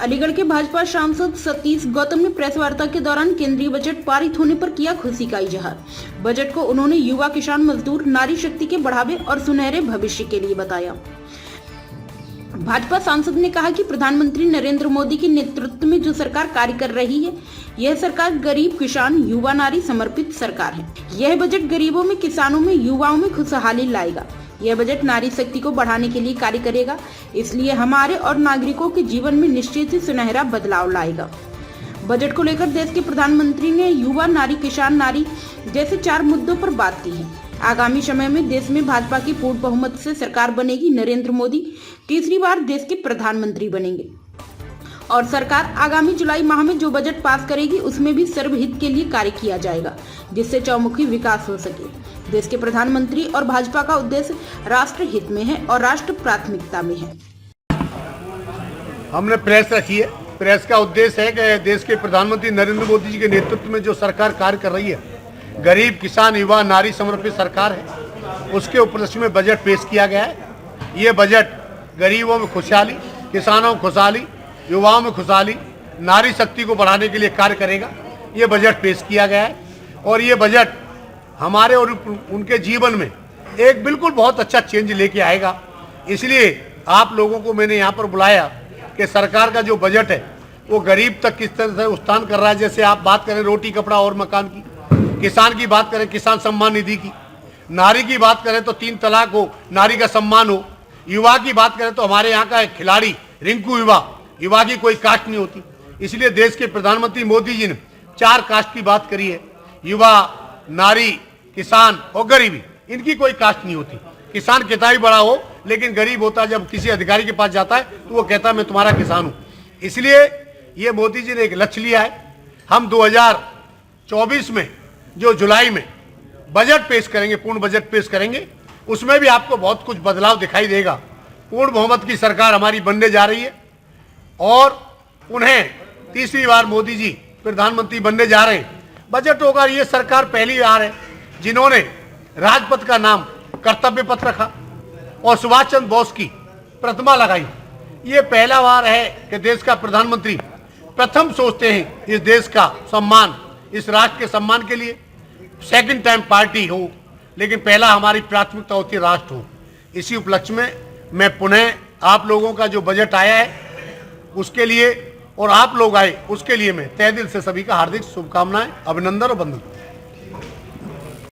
अलीगढ़ के भाजपा सांसद सतीश गौतम ने प्रेस वार्ता के दौरान केंद्रीय बजट पारित होने पर किया खुशी का इजहार। बजट को उन्होंने युवा, किसान, मजदूर, नारी शक्ति के बढ़ावे और सुनहरे भविष्य के लिए बताया। भाजपा सांसद ने कहा कि प्रधानमंत्री नरेंद्र मोदी के नेतृत्व में जो सरकार कार्य कर रही है, यह सरकार गरीब, किसान, युवा, नारी समर्पित सरकार है। यह बजट गरीबों में, किसानों में, युवाओं में खुशहाली लाएगा। यह बजट नारी शक्ति को बढ़ाने के लिए कार्य करेगा, इसलिए हमारे और नागरिकों के जीवन में निश्चित ही सुनहरा बदलाव लाएगा। बजट को लेकर देश के प्रधानमंत्री ने युवा, नारी, किसान, नारी जैसे 4 मुद्दों पर बात की है। आगामी समय में देश में भाजपा की पूर्ण बहुमत से सरकार बनेगी। नरेंद्र मोदी तीसरी बार देश के प्रधानमंत्री बनेंगे और सरकार आगामी जुलाई माह में जो बजट पास करेगी उसमें भी सर्वहित के लिए कार्य किया जाएगा, जिससे चौमुखी विकास हो सके। देश के प्रधानमंत्री और भाजपा का उद्देश्य राष्ट्र हित में है और राष्ट्र प्राथमिकता में है। हमने प्रेस रखी है। प्रेस का उद्देश्य है कि देश के प्रधानमंत्री नरेंद्र मोदी जी के नेतृत्व में जो सरकार कार्य कर रही है, गरीब, किसान, युवा, नारी समर्पित सरकार है, उसके उपलक्ष्य में बजट पेश किया गया है। ये बजट गरीबों में खुशहाली, किसानों में खुशहाली, युवाओं में खुशहाली, नारी शक्ति को बढ़ाने के लिए कार्य करेगा। ये बजट पेश किया गया है और ये बजट हमारे और उनके जीवन में एक बिल्कुल बहुत अच्छा चेंज लेके आएगा। इसलिए आप लोगों को मैंने यहाँ पर बुलाया कि सरकार का जो बजट है वो गरीब तक किस तरह से उत्थान कर रहा है। जैसे आप बात करें रोटी, कपड़ा और मकान की, किसान की बात करें किसान सम्मान निधि की, नारी की बात करें तो 3 तलाक हो, नारी का सम्मान हो, युवा की बात करें तो हमारे यहाँ का खिलाड़ी रिंकू युवा की कोई कास्ट नहीं होती। इसलिए देश के प्रधानमंत्री मोदी जी ने 4 कास्ट की बात करी है। युवा, नारी, किसान और गरीबी, इनकी कोई कास्ट नहीं होती। किसान कितना ही बड़ा हो लेकिन गरीब होता है, जब किसी अधिकारी के पास जाता है तो वो कहता है मैं तुम्हारा किसान हूं। इसलिए ये मोदी जी ने एक लक्ष्य लिया है। हम 2024 में जो जुलाई में बजट पेश करेंगे, पूर्ण बजट पेश करेंगे, उसमें भी आपको बहुत कुछ बदलाव दिखाई देगा। पूर्ण बहुमत की सरकार हमारी बनने जा रही है और उन्हें तीसरी बार मोदी जी प्रधानमंत्री बनने जा रहे हैं। बजट होगा, ये सरकार पहली बार है जिन्होंने राजपथ का नाम कर्तव्य पथ रखा और सुभाष चंद्र बोस की प्रतिमा लगाई। ये पहला बार है कि देश का प्रधानमंत्री प्रथम सोचते हैं इस देश का सम्मान, इस राष्ट्र के सम्मान के लिए। सेकंड टाइम पार्टी हो, लेकिन पहला हमारी प्राथमिकता होती है राष्ट्र हो। इसी उपलक्ष्य में मैं पुनः आप लोगों का जो बजट आया है उसके लिए और आप लोग आए उसके लिए मैं तहे दिल से सभी का हार्दिक शुभकामनाएं, अभिनंदन और वंदन।